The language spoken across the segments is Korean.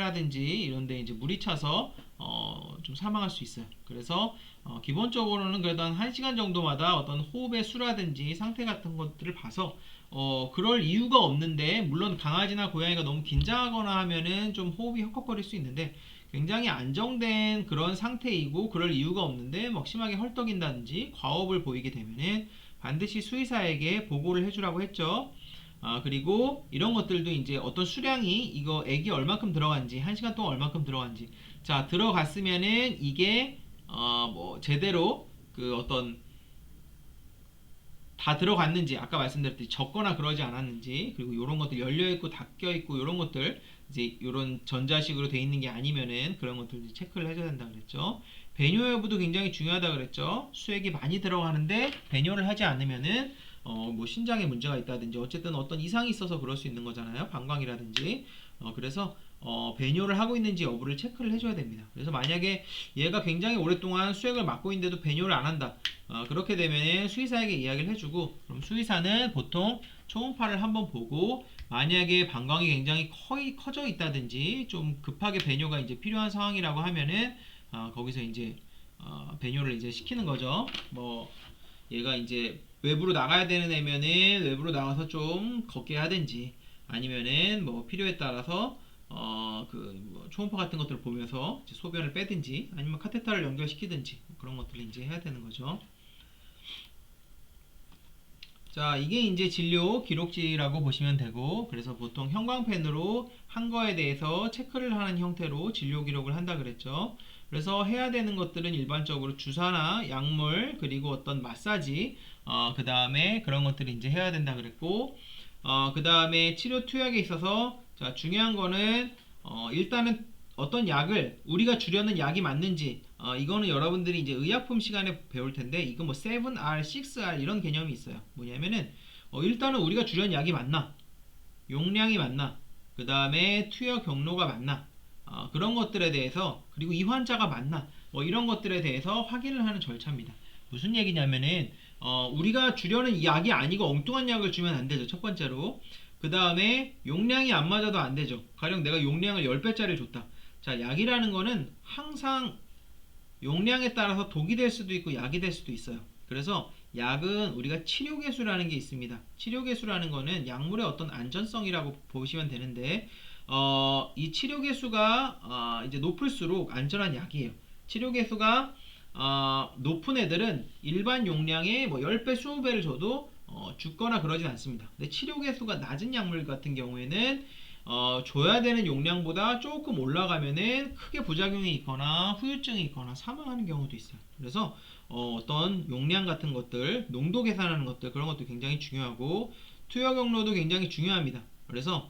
폐라든지 이런데 이제 물이 차서 좀 사망할 수 있어요. 그래서 기본적으로는 그래도 한 1시간 정도마다 어떤 호흡의 수라든지 상태 같은 것들을 봐서 그럴 이유가 없는데, 물론 강아지나 고양이가 너무 긴장하거나 하면은 좀 호흡이 헉헉거릴 수 있는데, 굉장히 안정된 그런 상태이고 그럴 이유가 없는데 막 심하게 헐떡인다든지 과호흡을 보이게 되면은 반드시 수의사에게 보고를 해주라고 했죠. 그리고 이런 것들도 이제 어떤 수량이 이거 액이 얼마큼 들어간지, 1시간 동안 얼마큼 들어간지, 자 들어갔으면은 이게 뭐 제대로 그 어떤 다 들어갔는지, 아까 말씀드렸듯이 적거나 그러지 않았는지, 그리고 이런 것들 열려있고 닫혀있고 이런 것들 이제 이런 전자식으로 돼 있는 게 아니면은 그런 것들 체크를 해줘야 된다 그랬죠. 배뇨 여부도 굉장히 중요하다 그랬죠. 수액이 많이 들어가는데 배뇨를 하지 않으면은 뭐 신장에 문제가 있다든지 어쨌든 어떤 이상이 있어서 그럴 수 있는 거잖아요. 방광이라든지. 그래서 배뇨를 하고 있는지 여부를 체크를 해줘야 됩니다. 그래서 만약에 얘가 굉장히 오랫동안 수액을 맞고 있는데도 배뇨를 안 한다. 그렇게 되면 수의사에게 이야기를 해주고, 그럼 수의사는 보통 초음파를 한번 보고, 만약에 방광이 굉장히 거의 커져 있다든지 좀 급하게 배뇨가 이제 필요한 상황이라고 하면은 거기서 이제 배뇨를 이제 시키는 거죠. 뭐 얘가 이제 외부로 나가야 되는 애면은 외부로 나가서 좀 걷게 하든지, 아니면은 뭐 필요에 따라서 뭐 초음파 같은 것들을 보면서 이제 소변을 빼든지, 아니면 카테터를 연결시키든지 그런 것들을 이제 해야 되는 거죠. 자, 이게 이제 진료 기록지라고 보시면 되고, 그래서 보통 형광펜으로 한 거에 대해서 체크를 하는 형태로 진료 기록을 한다 그랬죠. 그래서 해야 되는 것들은 일반적으로 주사나 약물, 그리고 어떤 마사지, 그 다음에 그런 것들을 이제 해야 된다 그랬고, 그 다음에 치료 투약에 있어서 자, 중요한 거는 일단은 어떤 약을 우리가 주려는 약이 맞는지, 이거는 여러분들이 이제 의약품 시간에 배울 텐데, 이거 뭐 7R, 6R 이런 개념이 있어요. 뭐냐면은 일단은 우리가 주려는 약이 맞나, 용량이 맞나, 그 다음에 투여 경로가 맞나, 그런 것들에 대해서, 그리고 이 환자가 맞나, 뭐 이런 것들에 대해서 확인을 하는 절차입니다. 무슨 얘기냐면은 우리가 주려는 이 약이 아니고 엉뚱한 약을 주면 안 되죠. 첫 번째로. 그 다음에 용량이 안 맞아도 안 되죠. 가령 내가 용량을 10배짜리를 줬다. 자, 약이라는 거는 항상 용량에 따라서 독이 될 수도 있고 약이 될 수도 있어요. 그래서 약은 우리가 치료개수라는 게 있습니다. 치료개수라는 거는 약물의 어떤 안전성이라고 보시면 되는데, 이 치료개수가 이제 높을수록 안전한 약이에요. 치료개수가 높은 애들은 일반 용량의 뭐 10배, 20배를 줘도 죽거나 그러진 않습니다. 근데 치료개수가 낮은 약물 같은 경우에는 줘야 되는 용량보다 조금 올라가면은 크게 부작용이 있거나 후유증이 있거나 사망하는 경우도 있어요. 그래서 떤 용량 같은 것들, 농도 계산하는 것들, 그런 것도 굉장히 중요하고, 투여 경로도 굉장히 중요합니다. 그래서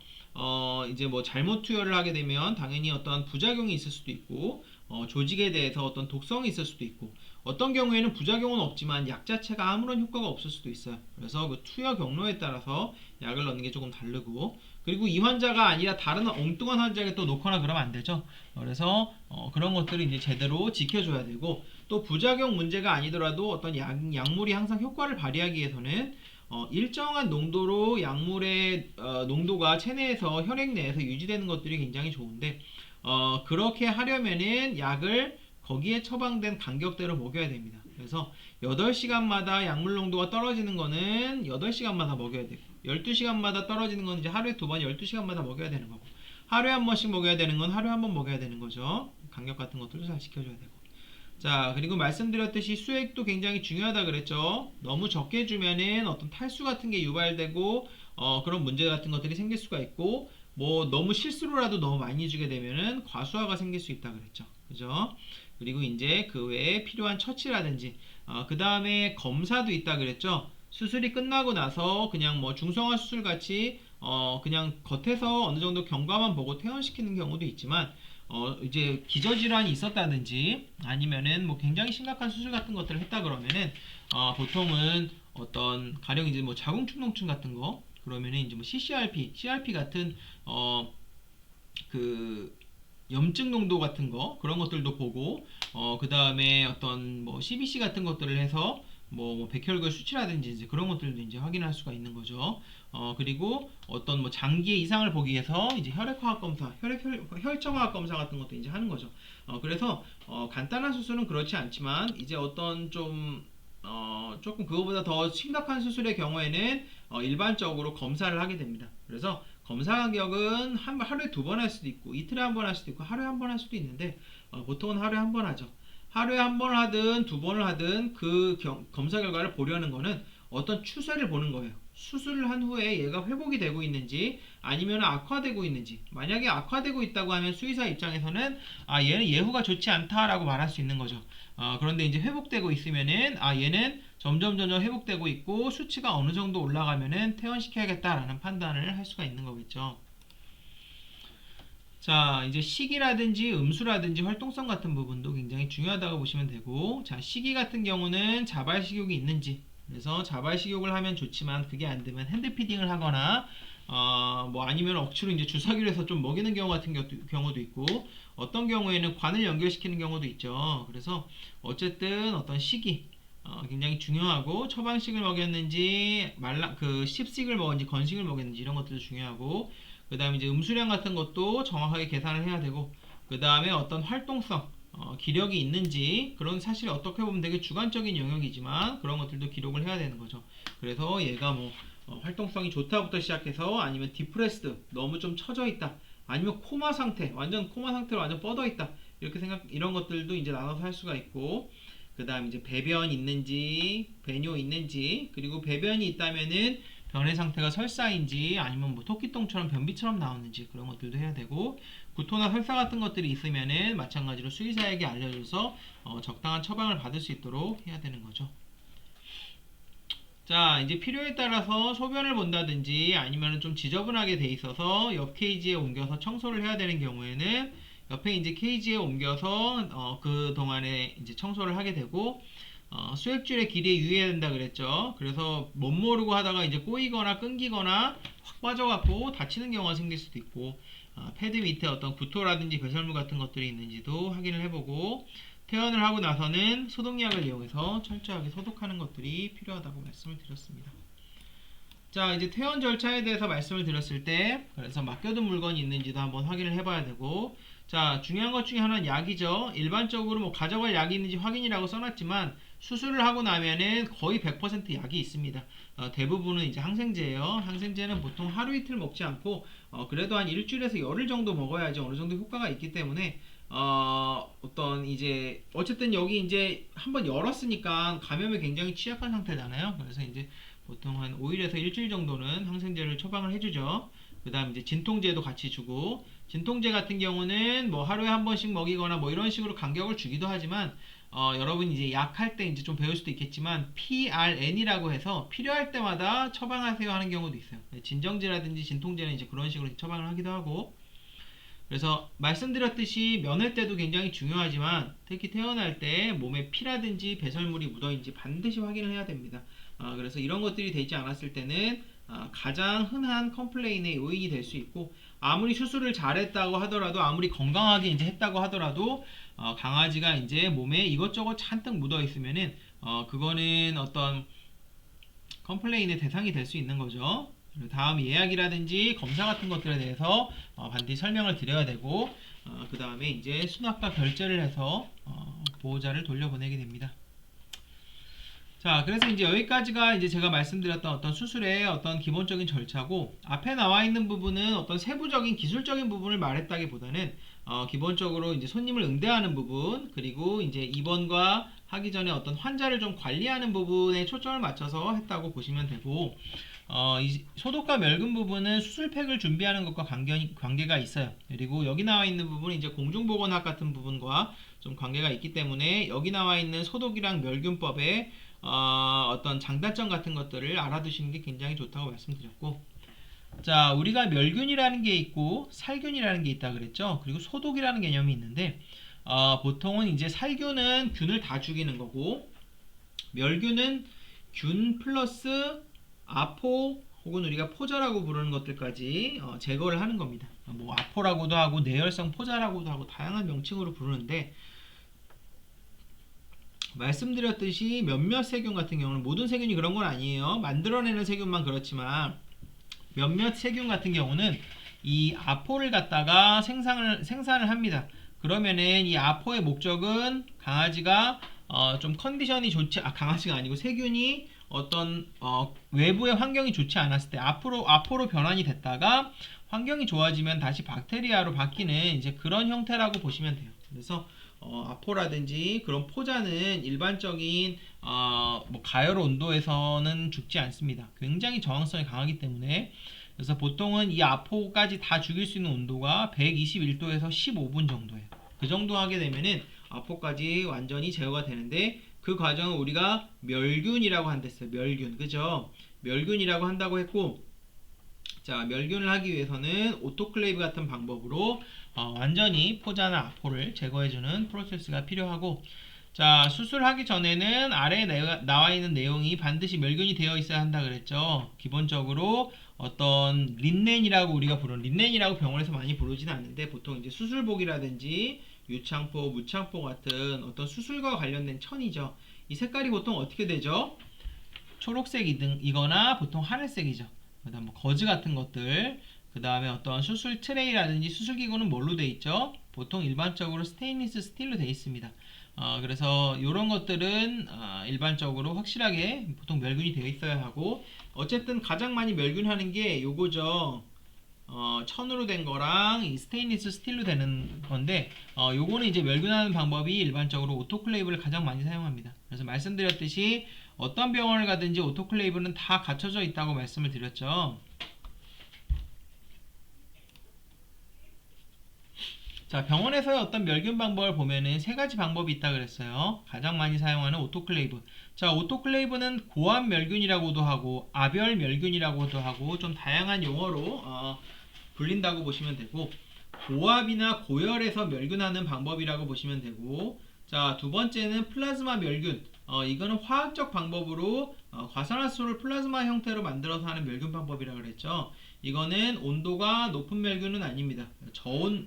이제 뭐 잘못 투여를 하게 되면 당연히 어떤 부작용이 있을 수도 있고, 조직에 대해서 어떤 독성이 있을 수도 있고, 어떤 경우에는 부작용은 없지만 약 자체가 아무런 효과가 없을 수도 있어요. 그래서 그 투여 경로에 따라서 약을 넣는 게 조금 다르고, 그리고 이 환자가 아니라 다른 엉뚱한 환자에게 또 놓거나 그러면 안 되죠. 그래서 그런 것들을 이제 제대로 지켜줘야 되고, 또 부작용 문제가 아니더라도 어떤 약물이 항상 효과를 발휘하기 위해서는 일정한 농도로 약물의 농도가 체내에서 혈액 내에서 유지되는 것들이 굉장히 좋은데, 그렇게 하려면은 약을 거기에 처방된 간격대로 먹여야 됩니다. 그래서 8시간마다 약물 농도가 떨어지는 거는 8시간마다 먹여야 되고, 12시간마다 떨어지는 건 이제 하루에 2번 12시간마다 먹여야 되는 거고, 하루에 한 번씩 먹여야 되는 건 하루에 한 번 먹여야 되는 거죠. 간격 같은 것들도 잘 지켜줘야 되고. 자, 그리고 말씀드렸듯이 수액도 굉장히 중요하다 그랬죠. 너무 적게 주면은 어떤 탈수 같은 게 유발되고 그런 문제 같은 것들이 생길 수가 있고, 뭐 너무 실수로라도 너무 많이 주게 되면은 과수화가 생길 수 있다 그랬죠. 그죠? 그리고 이제 그 외에 필요한 처치라든지 그 다음에 검사도 있다 그랬죠. 수술이 끝나고 나서 그냥 뭐 중성화 수술 같이 그냥 겉에서 어느 정도 경과만 보고 퇴원시키는 경우도 있지만, 이제 기저질환이 있었다든지 아니면은 뭐 굉장히 심각한 수술 같은 것들을 했다 그러면은 보통은 어떤 가령 이제 뭐 자궁축농증 같은 거 그러면은 이제 뭐 CRP 같은 그 염증 농도 같은 거 그런 것들도 보고, 그 다음에 어떤 뭐 CBC 같은 것들을 해서 뭐 백혈구의 수치라든지 이제 그런 것들도 이제 확인할 수가 있는 거죠. 그리고 어떤 뭐 장기의 이상을 보기 위해서 이제 혈액화학 검사, 혈청화학 검사 같은 것도 이제 하는 거죠. 그래서 간단한 수술은 그렇지 않지만 이제 어떤 좀 조금 그거보다 더 심각한 수술의 경우에는 일반적으로 검사를 하게 됩니다. 그래서 검사 간격은 하루에 2번 할 수도 있고 이틀에 1번 할 수도 있고 하루에 1번 할 수도 있는데 보통은 하루에 1번 하죠. 하루에 1번 하든 2번을 하든 그 검사 결과를 보려는 거는 어떤 추세를 보는 거예요. 수술을 한 후에 얘가 회복이 되고 있는지 아니면 악화되고 있는지. 만약에 악화되고 있다고 하면 수의사 입장에서는 얘는 예후가 좋지 않다라고 말할 수 있는 거죠. 그런데 이제 회복되고 있으면은 얘는 점점 회복되고 있고 수치가 어느 정도 올라가면은 퇴원시켜야겠다라는 판단을 할 수가 있는 거겠죠. 자, 이제 식이라든지 음수라든지 활동성 같은 부분도 굉장히 중요하다고 보시면 되고, 자, 식이 같은 경우는 자발식욕이 있는지, 그래서 자발식욕을 하면 좋지만 그게 안 되면 핸드피딩을 하거나 뭐 아니면 억지로 이제 주사기로 해서 좀 먹이는 경우 같은 경우도 있고, 어떤 경우에는 관을 연결시키는 경우도 있죠. 그래서 어쨌든 어떤 식이 굉장히 중요하고, 처방식을 먹였는지 그 십식을 먹었는지 건식을 먹였는지 이런 것들도 중요하고, 그 다음에 이제 음수량 같은 것도 정확하게 계산을 해야 되고, 그 다음에 어떤 활동성, 기력이 있는지, 그런 사실 어떻게 보면 되게 주관적인 영역이지만 그런 것들도 기록을 해야 되는 거죠. 그래서 얘가 뭐 활동성이 좋다부터 시작해서 아니면 디프레스드, 너무 좀 처져 있다, 아니면 코마 상태, 완전 코마 상태로 완전 뻗어 있다, 이런 것들도 이제 나눠서 할 수가 있고, 그 다음 이제 배변 있는지, 배뇨 있는지, 그리고 배변이 있다면은 변의 상태가 설사인지 아니면 뭐 토끼똥처럼 변비처럼 나오는지 그런 것들도 해야 되고, 구토나 설사 같은 것들이 있으면은 마찬가지로 수의사에게 알려줘서 적당한 처방을 받을 수 있도록 해야 되는 거죠. 자, 이제 필요에 따라서 소변을 본다든지 아니면 좀 지저분하게 돼 있어서 옆 케이지에 옮겨서 청소를 해야 되는 경우에는 옆에 이제 케이지에 옮겨서 그 동안에 이제 청소를 하게 되고, 수액줄의 길이에 유의해야 된다 그랬죠. 그래서 못 모르고 하다가 이제 꼬이거나 끊기거나 확 빠져갖고 다치는 경우가 생길 수도 있고, 패드 밑에 어떤 구토라든지 배설물 같은 것들이 있는지도 확인을 해보고, 퇴원을 하고 나서는 소독약을 이용해서 철저하게 소독하는 것들이 필요하다고 말씀을 드렸습니다. 자, 이제 퇴원 절차에 대해서 말씀을 드렸을 때, 그래서 맡겨둔 물건이 있는지도 한번 확인을 해봐야 되고, 자, 중요한 것 중에 하나는 약이죠. 일반적으로 뭐 가져갈 약이 있는지 확인이라고 써놨지만 수술을 하고 나면은 거의 100% 약이 있습니다. 대부분은 이제 항생제예요. 항생제는 보통 하루 이틀 먹지 않고 그래도 한 일주일에서 열흘 정도 먹어야지 어느 정도 효과가 있기 때문에 어떤 이제 어쨌든 여기 이제 한번 열었으니까 감염에 굉장히 취약한 상태잖아요. 그래서 이제 보통 한 5일에서 일주일 정도는 항생제를 처방을 해주죠. 그 다음 이제 진통제도 같이 주고, 진통제 같은 경우는 뭐 하루에 한 번씩 먹이거나 뭐 이런 식으로 간격을 주기도 하지만 여러분이 이제 약 할 때 이제 좀 배울 수도 있겠지만 PRN이라고 해서 필요할 때마다 처방하세요 하는 경우도 있어요. 진정제라든지 진통제는 이제 그런 식으로 처방을 하기도 하고, 그래서 말씀드렸듯이 면회 때도 굉장히 중요하지만 특히 퇴원할 때 몸에 피라든지 배설물이 묻어있는지 반드시 확인을 해야 됩니다. 그래서 이런 것들이 되지 않았을 때는 가장 흔한 컴플레인의 요인이 될 수 있고, 아무리 수술을 잘했다고 하더라도 아무리 건강하게 이제 했다고 하더라도 강아지가 이제 몸에 이것저것 잔뜩 묻어 있으면은 그거는 어떤 컴플레인의 대상이 될 수 있는 거죠. 다음 예약이라든지 검사 같은 것들에 대해서 반드시 설명을 드려야 되고, 그 다음에 이제 수납과 결제를 해서 보호자를 돌려보내게 됩니다. 자, 그래서 이제 여기까지가 이제 제가 말씀드렸던 어떤 수술의 어떤 기본적인 절차고, 앞에 나와 있는 부분은 어떤 세부적인 기술적인 부분을 말했다기보다는 기본적으로 이제 손님을 응대하는 부분, 그리고 이제 입원과 하기 전에 어떤 환자를 좀 관리하는 부분에 초점을 맞춰서 했다고 보시면 되고, 이 소독과 멸균 부분은 수술팩을 준비하는 것과 관계가 있어요. 그리고 여기 나와 있는 부분은 이제 공중보건학 같은 부분과 좀 관계가 있기 때문에 여기 나와 있는 소독이랑 멸균법에 어떤 장단점 같은 것들을 알아두시는 게 굉장히 좋다고 말씀드렸고, 자, 우리가 멸균이라는 게 있고 살균이라는 게 있다 그랬죠. 그리고 소독이라는 개념이 있는데 보통은 이제 살균은 균을 다 죽이는 거고, 멸균은 균 플러스 아포 혹은 우리가 포자라고 부르는 것들까지 제거를 하는 겁니다. 뭐 아포라고도 하고 내열성 포자라고도 하고 다양한 명칭으로 부르는데, 말씀드렸듯이 몇몇 세균 같은 경우는 모든 세균이 그런 건 아니에요. 만들어내는 세균만 그렇지만 몇몇 세균 같은 경우는 이 아포를 갖다가 생산을 합니다. 그러면은 이 아포의 목적은 강아지가 좀 컨디션이 좋지 강아지가 아니고 세균이 어떤 외부의 환경이 좋지 않았을 때 아포로 변환이 됐다가 환경이 좋아지면 다시 박테리아로 바뀌는 이제 그런 형태라고 보시면 돼요. 그래서 아포라든지 그런 포자는 일반적인 뭐 가열 온도에서는 죽지 않습니다. 굉장히 저항성이 강하기 때문에 그래서 보통은 이 아포까지 다 죽일 수 있는 온도가 121도에서 15분 정도예요. 그 정도 하게 되면은 아포까지 완전히 제어가 되는데 그 과정을 우리가 멸균이라고 한댔어요. 멸균, 그죠? 멸균이라고 한다고 했고, 자, 멸균을 하기 위해서는 오토클레이브 같은 방법으로 완전히 포자나 아포를 제거해주는 프로세스가 필요하고, 자, 수술하기 전에는 아래에 나와 있는 내용이 반드시 멸균이 되어 있어야 한다 그랬죠. 기본적으로 어떤 린넨이라고 우리가 부르는, 린넨이라고 병원에서 많이 부르지는 않는데 보통 이제 수술복이라든지 유창포, 무창포 같은 어떤 수술과 관련된 천이죠. 이 색깔이 보통 어떻게 되죠? 초록색이거나 보통 하늘색이죠. 그다음 뭐 거즈 같은 것들, 그 다음에 어떤 수술 트레이라든지 수술 기구는 뭘로 돼 있죠? 보통 일반적으로 스테인리스 스틸로 돼 있습니다. 그래서 이런 것들은 일반적으로 확실하게 보통 멸균이 되어 있어야 하고, 어쨌든 가장 많이 멸균하는 게 요거죠. 천으로 된 거랑 이 스테인리스 스틸로 되는 건데, 요거는 이제 멸균하는 방법이 일반적으로 오토클레이브를 가장 많이 사용합니다. 그래서 말씀드렸듯이 어떤 병원을 가든지 오토클레이브는 다 갖춰져 있다고 말씀을 드렸죠. 자, 병원에서의 어떤 멸균 방법을 보면은 세 가지 방법이 있다 그랬어요. 가장 많이 사용하는 오토클레이브. 자, 오토클레이브는 고압 멸균이라고도 하고 아별 멸균이라고도 하고 좀 다양한 용어로 불린다고 보시면 되고, 고압이나 고열에서 멸균하는 방법이라고 보시면 되고, 자, 두 번째는 플라즈마 멸균. 이거는 화학적 방법으로 과산화수소를 플라즈마 형태로 만들어서 하는 멸균 방법이라고 그랬죠. 이거는 온도가 높은 멸균은 아닙니다.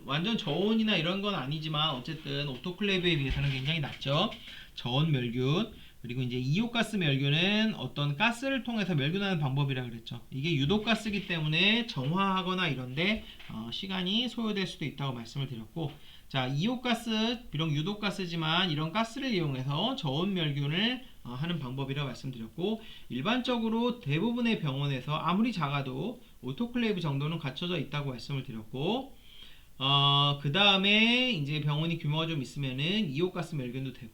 완전 저온이나 이런 건 아니지만 어쨌든 오토클레이브에 비해서는 굉장히 낮죠. 저온 멸균. 그리고 이제 이오가스 멸균은 어떤 가스를 통해서 멸균하는 방법이라고 그랬죠. 이게 유독가스이기 때문에 정화하거나 이런데 시간이 소요될 수도 있다고 말씀을 드렸고, 자, 이오가스 비록 유독가스지만 이런 가스를 이용해서 저온 멸균을 하는 방법이라고 말씀드렸고, 일반적으로 대부분의 병원에서 아무리 작아도 오토클레이브 정도는 갖춰져 있다고 말씀을 드렸고, 그 다음에 이제 병원이 규모가 좀 있으면은 이오가스 멸균도 되고,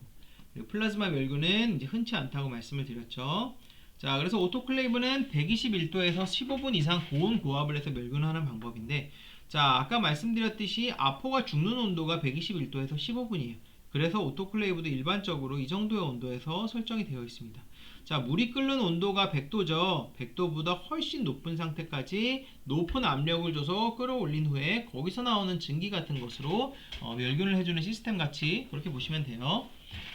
그리고 플라즈마 멸균은 이제 흔치 않다고 말씀을 드렸죠. 자, 그래서 오토클레이브는 121도에서 15분 이상 고온 고압을 해서 멸균하는 방법인데, 자, 아까 말씀드렸듯이 아포가 죽는 온도가 121도에서 15분이에요. 그래서 오토클레이브도 일반적으로 이 정도의 온도에서 설정이 되어 있습니다. 자, 물이 끓는 온도가 100도죠. 100도보다 훨씬 높은 상태까지 높은 압력을 줘서 끌어올린 후에 거기서 나오는 증기 같은 것으로 멸균을 해주는 시스템 같이 그렇게 보시면 돼요.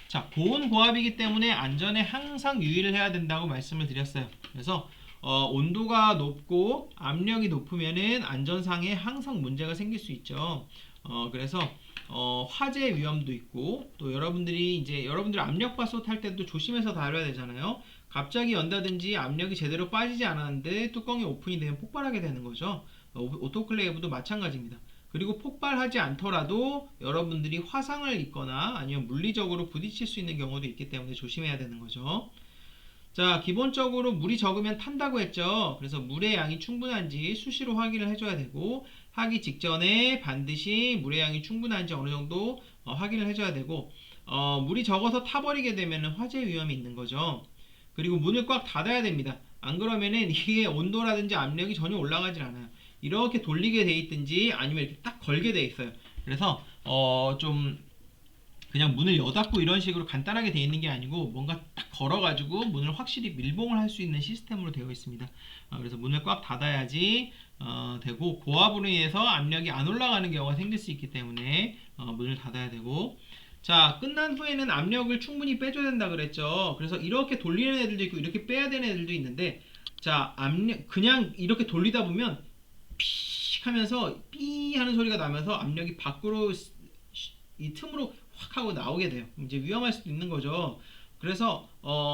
자, 고온 고압이기 때문에 안전에 항상 유의를 해야 된다고 말씀을 드렸어요. 그래서 온도가 높고 압력이 높으면은 안전상에 항상 문제가 생길 수 있죠. 그래서 화재 위험도 있고, 또 여러분들이 압력밥솥 할 때도 조심해서 다뤄야 되잖아요. 갑자기 연다든지 압력이 제대로 빠지지 않았는데 뚜껑이 오픈이 되면 폭발하게 되는 거죠. 오토클레이브도 마찬가지입니다. 그리고 폭발하지 않더라도 여러분들이 화상을 입거나 아니면 물리적으로 부딪힐 수 있는 경우도 있기 때문에 조심해야 되는 거죠. 자, 기본적으로 물이 적으면 탄다고 했죠. 그래서 물의 양이 충분한지 수시로 확인을 해줘야 되고, 하기 직전에 반드시 물의 양이 충분한지 어느 정도 확인을 해줘야 되고, 물이 적어서 타버리게 되면 화재 위험이 있는 거죠. 그리고 문을 꽉 닫아야 됩니다. 안 그러면은 이게 온도라든지 압력이 전혀 올라가질 않아요. 이렇게 돌리게 돼 있든지 아니면 이렇게 딱 걸게 돼 있어요. 그래서 좀 그냥 문을 여닫고 이런 식으로 간단하게 되어 있는 게 아니고 뭔가 딱 걸어가지고 문을 확실히 밀봉을 할 수 있는 시스템으로 되어 있습니다. 그래서 문을 꽉 닫아야지 되고, 고압으로 인해서 압력이 안 올라가는 경우가 생길 수 있기 때문에 문을 닫아야 되고, 자, 끝난 후에는 압력을 충분히 빼줘야 된다 그랬죠. 그래서 이렇게 돌리는 애들도 있고 이렇게 빼야 되는 애들도 있는데, 자, 그냥 이렇게 돌리다 보면 픽 하면서 삐 하는 소리가 나면서 압력이 밖으로 이 틈으로 확 하고 나오게 돼요. 이제 위험할 수도 있는 거죠. 그래서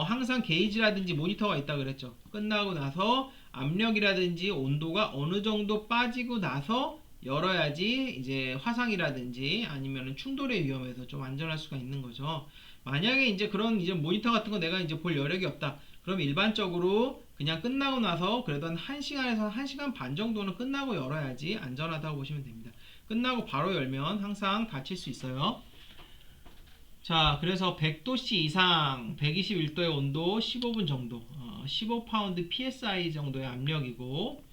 항상 게이지라든지 모니터가 있다 그랬죠. 끝나고 나서 압력이라든지 온도가 어느 정도 빠지고 나서 열어야지 이제 화상이라든지 아니면 충돌의 위험에서 좀 안전할 수가 있는 거죠. 만약에 이제 그런 이제 모니터 같은 거 내가 이제 볼 여력이 없다. 그럼 일반적으로 그냥 끝나고 나서 그래도 한 1시간에서 1시간 반 정도는 끝나고 열어야지 안전하다고 보시면 됩니다. 끝나고 바로 열면 항상 다칠 수 있어요. 자, 그래서 100도씨 이상 121도의 온도 15분 정도, 15파운드 psi 정도의 압력이고,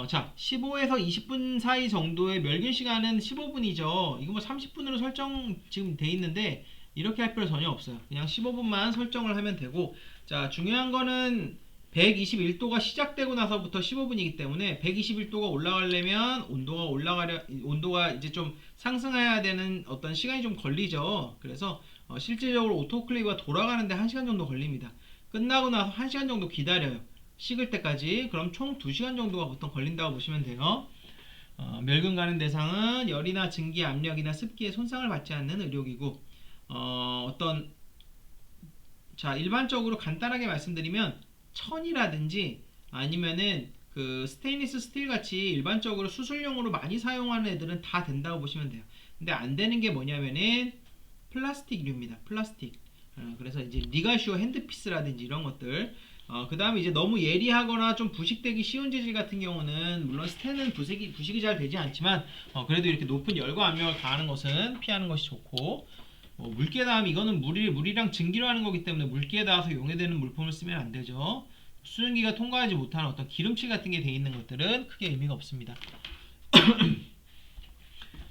자, 15에서 20분 사이 정도의 멸균 시간은 15분이죠. 이거 뭐 30분으로 설정 지금 돼 있는데 이렇게 할 필요 전혀 없어요. 그냥 15분만 설정을 하면 되고, 자, 중요한 거는 121도가 시작되고 나서부터 15분이기 때문에 121도가 올라가려면 온도가 이제 좀 상승해야 되는 어떤 시간이 좀 걸리죠. 그래서 실질적으로 오토클레이브가 돌아가는데 1시간 정도 걸립니다. 끝나고 나서 1시간 정도 기다려요. 식을 때까지. 그럼 총 2시간 정도가 보통 걸린다고 보시면 돼요. 멸균 가는 대상은 열이나 증기, 압력이나 습기에 손상을 받지 않는 의료기구. 자, 일반적으로 간단하게 말씀드리면 천이라든지 아니면은 그 스테인리스 스틸 같이 일반적으로 수술용으로 많이 사용하는 애들은 다 된다고 보시면 돼요. 근데 안 되는 게 뭐냐면은 플라스틱류입니다. 플라스틱. 그래서 이제 리가슈어 핸드피스라든지 이런 것들. 그 다음에 이제 너무 예리하거나 좀 부식되기 쉬운 재질 같은 경우는 물론 스텐은 부식이 잘 되지 않지만 그래도 이렇게 높은 열과 압력을 가하는 것은 피하는 것이 좋고, 물기에 닿으면 이거는 물이랑 증기로 하는 거기 때문에 물기에 닿아서 용해되는 물품을 쓰면 안 되죠. 수증기가 통과하지 못하는 어떤 기름칠 같은 게 돼 있는 것들은 크게 의미가 없습니다.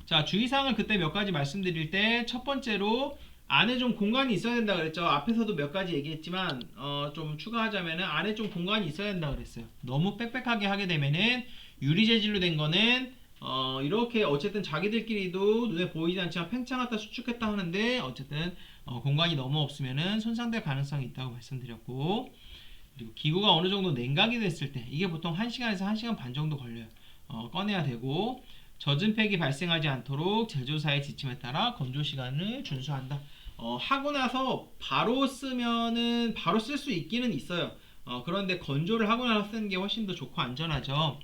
자, 주의사항을 그때 몇 가지 말씀드릴 때 첫 번째로 안에 좀 공간이 있어야 된다 그랬죠. 앞에서도 몇 가지 얘기했지만 좀 추가하자면은 안에 좀 공간이 있어야 된다 그랬어요. 너무 빽빽하게 하게 되면은 유리 재질로 된 거는 이렇게 어쨌든 자기들끼리도 눈에 보이지 않지만 팽창했다 수축했다 하는데 어쨌든 공간이 너무 없으면은 손상될 가능성이 있다고 말씀드렸고, 그리고 기구가 어느 정도 냉각이 됐을 때 이게 보통 1시간에서 1시간 반 정도 걸려요. 꺼내야 되고, 젖은 팩이 발생하지 않도록 제조사의 지침에 따라 건조 시간을 준수한다. 하고 나서 바로 쓰면은 바로 쓸 수 있기는 있어요. 그런데 건조를 하고 나서 쓰는 게 훨씬 더 좋고 안전하죠.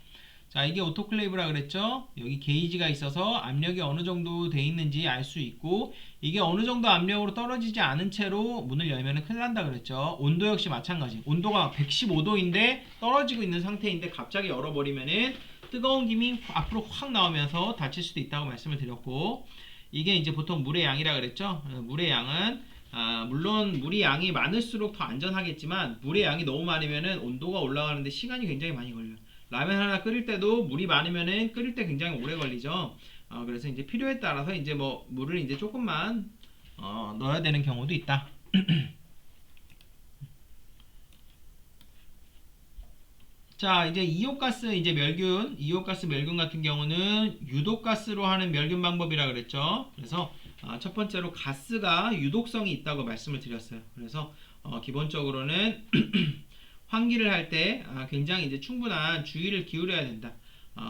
자, 이게 오토클레이브라 그랬죠. 여기 게이지가 있어서 압력이 어느 정도 돼 있는지 알 수 있고, 이게 어느 정도 압력으로 떨어지지 않은 채로 문을 열면 큰일 난다 그랬죠. 온도 역시 마찬가지. 온도가 115도인데 떨어지고 있는 상태인데 갑자기 열어버리면은 뜨거운 김이 앞으로 확 나오면서 다칠 수도 있다고 말씀을 드렸고, 이게 이제 보통 물의 양이라 그랬죠. 물의 양은 물론 물의 양이 많을수록 더 안전하겠지만 물의 양이 너무 많으면은 온도가 올라가는데 시간이 굉장히 많이 걸려요. 라면 하나 끓일 때도 물이 많으면은 끓일 때 굉장히 오래 걸리죠. 그래서 이제 필요에 따라서 이제 뭐 물을 이제 조금만 넣어야 되는 경우도 있다. 자, 이제 이온가스 이제 멸균, 이온가스 멸균 같은 경우는 유독가스로 하는 멸균 방법이라 그랬죠. 그래서 첫 번째로 가스가 유독성이 있다고 말씀을 드렸어요. 그래서 기본적으로는 환기를 할 때 굉장히 이제 충분한 주의를 기울여야 된다.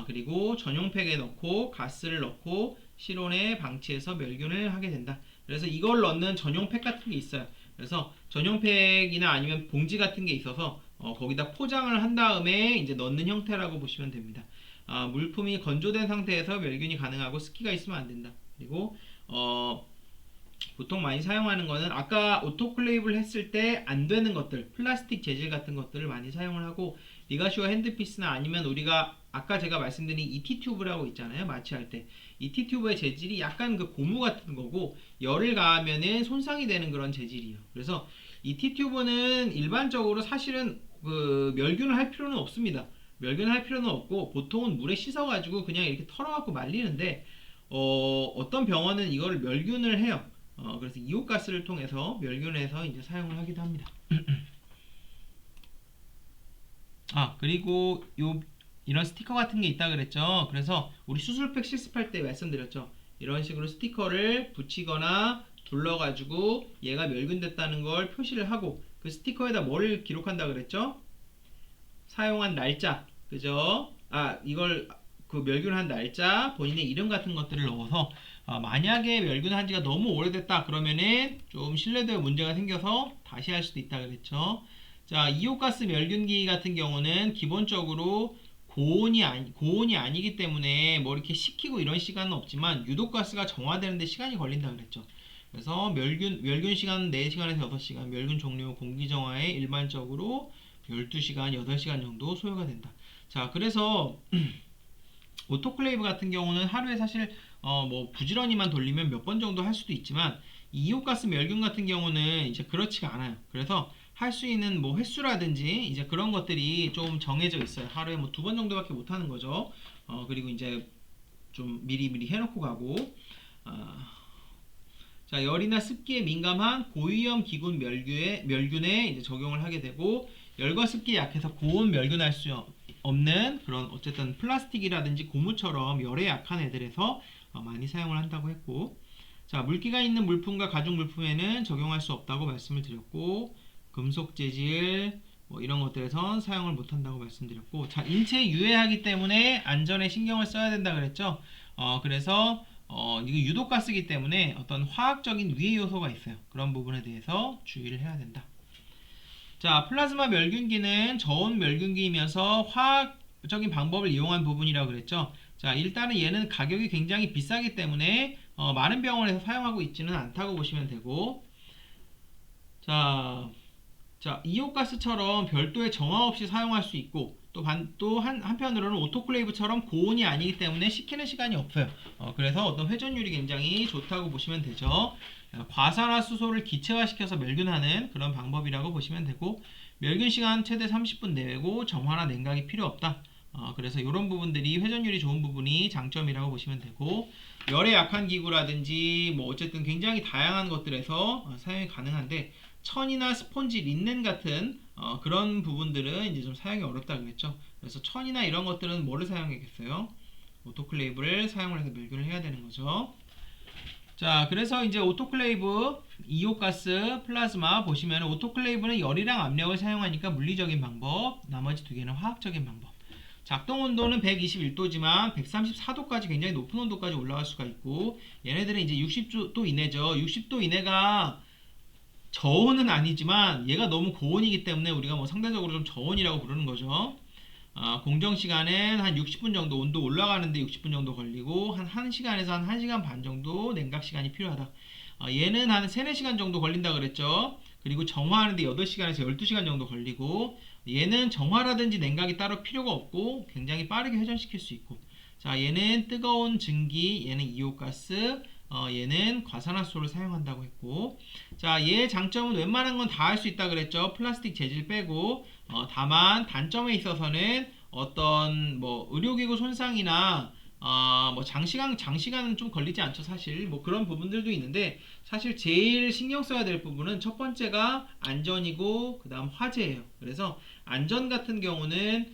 그리고 전용팩에 넣고 가스를 넣고 실온에 방치해서 멸균을 하게 된다. 그래서 이걸 넣는 전용팩 같은 게 있어요. 그래서 전용팩이나 아니면 봉지 같은 게 있어서 거기다 포장을 한 다음에 이제 넣는 형태라고 보시면 됩니다. 물품이 건조된 상태에서 멸균이 가능하고 습기가 있으면 안 된다. 그리고 보통 많이 사용하는 거는 아까 오토클레이브를 했을 때 안 되는 것들, 플라스틱 재질 같은 것들을 많이 사용을 하고, 리가슈어 핸드피스나 아니면 우리가 아까 제가 말씀드린 ET 튜브라고 있잖아요. 마취할 때 ET 튜브의 재질이 약간 그 고무 같은 거고 열을 가하면은 손상이 되는 그런 재질이에요. 그래서 ET 튜브는 일반적으로 사실은 그 멸균을 할 필요는 없습니다. 멸균을 할 필요는 없고 보통은 물에 씻어가지고 그냥 이렇게 털어갖고 말리는데 어떤 병원은 이걸 멸균을 해요. 그래서 이온가스를 통해서 멸균해서 이제 사용을 하기도 합니다. 그리고 이런 스티커 같은 게 있다 그랬죠. 그래서 우리 수술팩 실습할 때 말씀드렸죠. 이런 식으로 스티커를 붙이거나 둘러가지고 얘가 멸균됐다는 걸 표시를 하고 그 스티커에다 뭐를 기록한다 그랬죠? 사용한 날짜, 그죠? 이걸 그 멸균한 날짜, 본인의 이름 같은 것들을 넣어서 만약에 멸균한 지가 너무 오래됐다 그러면은 좀 신뢰도에 문제가 생겨서 다시 할 수도 있다 그랬죠. 자, 이호가스 멸균기 같은 경우는 기본적으로 고온이 아니기 때문에 뭐 이렇게 식히고 이런 시간은 없지만 유독가스가 정화되는데 시간이 걸린다 그랬죠. 그래서 멸균 시간은 4시간에서 6시간, 멸균 종료 공기 정화에 일반적으로 12시간, 8시간 정도 소요가 된다. 자, 그래서 오토클레이브 같은 경우는 하루에 사실 뭐 부지런히만 돌리면 몇 번 정도 할 수도 있지만 이호가스 멸균 같은 경우는 이제 그렇지가 않아요. 그래서 할 수 있는 뭐 횟수라든지 이제 그런 것들이 좀 정해져 있어요. 하루에 뭐 2번 정도밖에 못 하는 거죠. 그리고 이제 좀 미리 해놓고 가고. 어, 자, 열이나 습기에 민감한 고위험 기군 멸균에 이제 적용을 하게 되고, 열과 습기에 약해서 고온 멸균할 수 없는 그런 어쨌든 플라스틱이라든지 고무처럼 열에 약한 애들에서 많이 사용을 한다고 했고, 자, 물기가 있는 물품과 가죽 물품에는 적용할 수 없다고 말씀을 드렸고, 금속 재질 뭐 이런 것들에선 사용을 못 한다고 말씀드렸고, 자, 인체에 유해하기 때문에 안전에 신경을 써야 된다 그랬죠. 그래서 이게 유독가스이기 때문에 어떤 화학적인 위해 요소가 있어요. 그런 부분에 대해서 주의를 해야 된다. 자, 플라즈마 멸균기는 저온 멸균기이면서 화학적인 방법을 이용한 부분이라고 그랬죠. 자, 일단은 얘는 가격이 굉장히 비싸기 때문에 많은 병원에서 사용하고 있지는 않다고 보시면 되고, 자, 이오가스처럼 별도의 정화 없이 사용할 수 있고, 한편으로는 오토클레이브처럼 고온이 아니기 때문에 식히는 시간이 없어요. 그래서 어떤 회전율이 굉장히 좋다고 보시면 되죠. 과산화수소를 기체화시켜서 멸균하는 그런 방법이라고 보시면 되고, 멸균 시간 최대 30분 내외고 정화나 냉각이 필요 없다. 그래서 이런 부분들이 회전율이 좋은 부분이 장점이라고 보시면 되고, 열에 약한 기구라든지 뭐 어쨌든 굉장히 다양한 것들에서 사용이 가능한데, 천이나 스폰지, 린넨 같은 그런 부분들은 이제 좀 사용이 어렵다 그랬죠. 그래서 천이나 이런 것들은 뭐를 사용하겠어요? 오토클레이브를 사용을 해서 멸균을 해야 되는 거죠. 자, 그래서 이제 오토클레이브, 이오가스, 플라즈마 보시면 오토클레이브는 열이랑 압력을 사용하니까 물리적인 방법, 나머지 두 개는 화학적인 방법. 작동 온도는 121도지만 134도까지 굉장히 높은 온도까지 올라갈 수가 있고, 얘네들은 이제 60도 이내죠. 60도 이내가 저온은 아니지만 얘가 너무 고온이기 때문에 우리가 뭐 상대적으로 좀 저온이라고 부르는 거죠. 공정 시간은 한 60분 정도, 온도 올라가는데 60분 정도 걸리고 한 1시간에서 한 1시간 반 정도 냉각 시간이 필요하다. 얘는 한 3, 4시간 정도 걸린다 그랬죠. 그리고 정화하는데 8시간에서 12시간 정도 걸리고, 얘는 정화라든지 냉각이 따로 필요가 없고 굉장히 빠르게 회전시킬 수 있고, 자, 얘는 뜨거운 증기, 얘는 이오가스, 얘는 과산화수소를 사용한다고 했고, 자, 얘의 장점은 웬만한 건 다 할 수 있다 그랬죠. 플라스틱 재질 빼고, 다만 단점에 있어서는 어떤 뭐 의료기구 손상이나 뭐 장시간은 좀 걸리지 않죠. 사실 뭐 그런 부분들도 있는데, 사실 제일 신경 써야 될 부분은 첫 번째가 안전이고 그 다음 화재예요. 그래서 안전 같은 경우는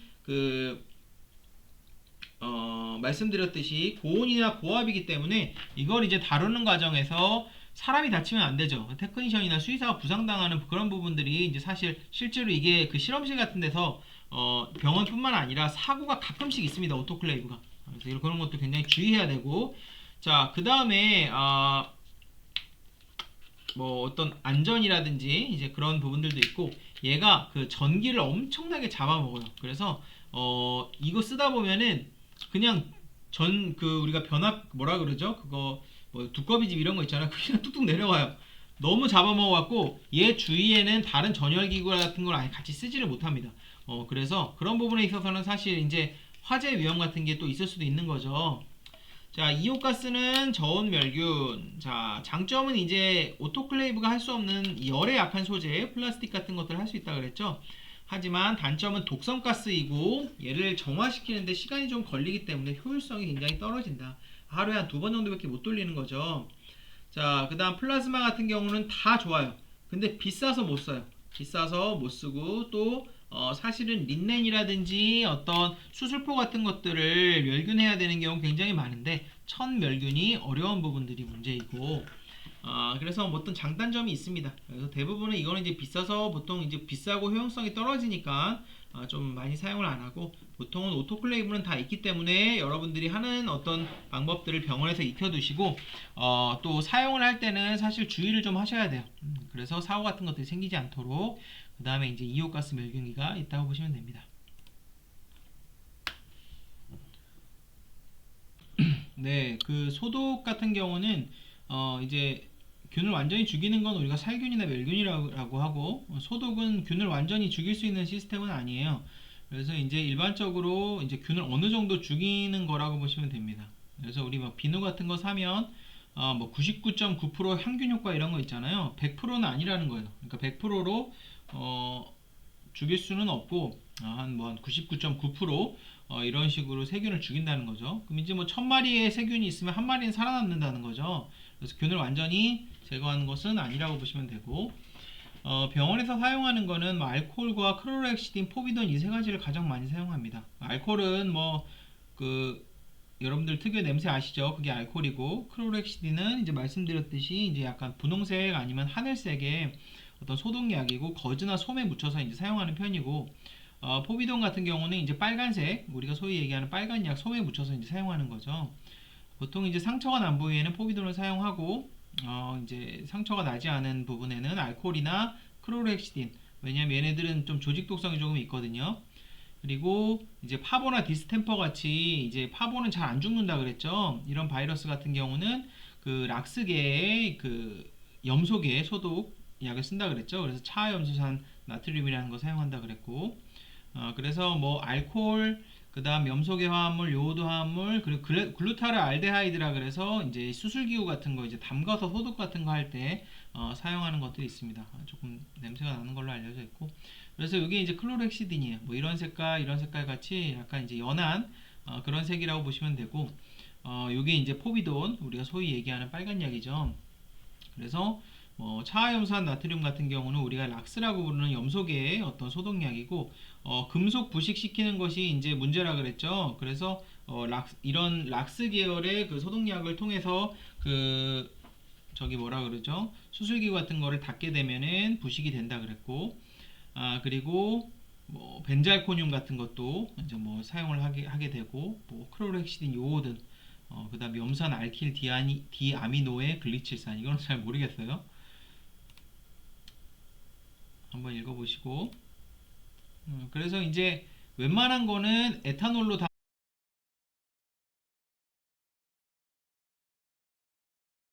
말씀드렸듯이 고온이나 고압이기 때문에 이걸 이제 다루는 과정에서 사람이 다치면 안 되죠. 테크니션이나 수의사가 부상당하는 그런 부분들이 이제 사실 실제로 이게 그 실험실 같은 데서 병원뿐만 아니라 사고가 가끔씩 있습니다. 오토클레이브가. 그래서 그런 것도 굉장히 주의해야 되고, 자, 그 다음에 뭐 어떤 안전이라든지 이제 그런 부분들도 있고, 얘가 그 전기를 엄청나게 잡아먹어요. 그래서 이거 쓰다 보면은 그냥 우리가 변압 뭐라 그러죠? 그거 뭐 두꺼비집 이런 거 있잖아. 그냥 뚝뚝 내려와요. 너무 잡아먹어갖고 얘 주위에는 다른 전열기구 같은 걸 아예 같이 쓰지를 못합니다. 그래서 그런 부분에 있어서는 사실 이제 화재 위험 같은 게 또 있을 수도 있는 거죠. 자, 이오가스는 저온 멸균. 자, 장점은 이제 오토클레이브가 할 수 없는 열에 약한 소재, 플라스틱 같은 것들을 할 수 있다 그랬죠. 하지만 단점은 독성가스이고 얘를 정화시키는데 시간이 좀 걸리기 때문에 효율성이 굉장히 떨어진다. 하루에 한 2번 정도밖에 못 돌리는 거죠. 자, 그 다음 플라즈마 같은 경우는 다 좋아요. 근데 비싸서 못 써요. 비싸서 못 쓰고, 또 사실은 린넨이라든지 어떤 수술포 같은 것들을 멸균해야 되는 경우 굉장히 많은데 천 멸균이 어려운 부분들이 문제이고, 그래서 뭐 어떤 장단점이 있습니다. 그래서 대부분은 이거는 이제 비싸서 보통 이제 비싸고 효용성이 떨어지니까 좀 많이 사용을 안 하고 보통은 오토클레이브는 다 있기 때문에 여러분들이 하는 어떤 방법들을 병원에서 익혀두시고 또 사용을 할 때는 사실 주의를 좀 하셔야 돼요. 그래서 사고 같은 것들이 생기지 않도록 그 다음에 이제 이온가스 멸균기가 있다고 보시면 됩니다. 네, 그 소독 같은 경우는 이제 균을 완전히 죽이는 건 우리가 살균이나 멸균이라고 하고 소독은 균을 완전히 죽일 수 있는 시스템은 아니에요. 그래서 이제 일반적으로 이제 균을 어느 정도 죽이는 거라고 보시면 됩니다. 그래서 우리 막 비누 같은 거 사면 뭐 99.9% 항균 효과 이런 거 있잖아요. 100%는 아니라는 거예요. 그러니까 100%로 죽일 수는 없고 한 99.9% 이런 식으로 세균을 죽인다는 거죠. 그럼 이제 뭐 1000마리의 세균이 있으면 한 마리는 살아남는다는 거죠. 그래서 균을 완전히 제거하는 것은 아니라고 보시면 되고 병원에서 사용하는 거는 뭐 알코올과 크로렉시딘, 포비돈 이 세 가지를 가장 많이 사용합니다. 알코올은 뭐 그 여러분들 특유의 냄새 아시죠? 그게 알코올이고 크로렉시딘은 이제 말씀드렸듯이 이제 약간 분홍색 아니면 하늘색의 어떤 소독약이고 거즈나 솜에 묻혀서 이제 사용하는 편이고 포비돈 같은 경우는 이제 빨간색 우리가 소위 얘기하는 빨간 약 솜에 묻혀서 이제 사용하는 거죠. 보통 이제 상처가 난 부위에는 포비돈을 사용하고 이제 상처가 나지 않은 부분에는 알코올이나 크로렉시딘 왜냐면 얘네들은 좀 조직 독성이 조금 있거든요. 그리고 이제 파보나 디스템퍼 같이 이제 파보는 잘 안 죽는다 그랬죠. 이런 바이러스 같은 경우는 그 락스계의 그 염소계 소독 약을 쓴다 그랬죠. 그래서 차염수산 나트륨이라는 거 사용한다 그랬고 그래서 뭐 알코올 그다음 염소계 화합물, 요오드 화합물, 그리고 글루타르 알데하이드라 그래서 이제 수술기구 같은 거 이제 담가서 소독 같은 거 할 때 사용하는 것들이 있습니다. 조금 냄새가 나는 걸로 알려져 있고, 그래서 이게 이제 클로렉시딘이에요. 뭐 이런 색깔 같이 약간 이제 연한 그런 색이라고 보시면 되고, 이게 이제 포비돈 우리가 소위 얘기하는 빨간 약이죠. 그래서 차화염산 나트륨 같은 경우는 우리가 락스라고 부르는 염소계의 어떤 소독약이고 금속 부식시키는 것이 이제 문제라 그랬죠. 그래서 이런 락스 계열의 그 소독약을 통해서 그 저기 뭐라 그러죠? 수술기구 같은 거를 닿게 되면은 부식이 된다 그랬고 그리고 뭐 벤잘코늄 같은 것도 이제 뭐 사용을 하게 되고 뭐 크로렉시딘 요오든 그다음 염산 알킬 디아미노의 글리칠산 이거는 잘 모르겠어요. 한번 읽어보시고 그래서 이제 웬만한 거는 에탄올로 다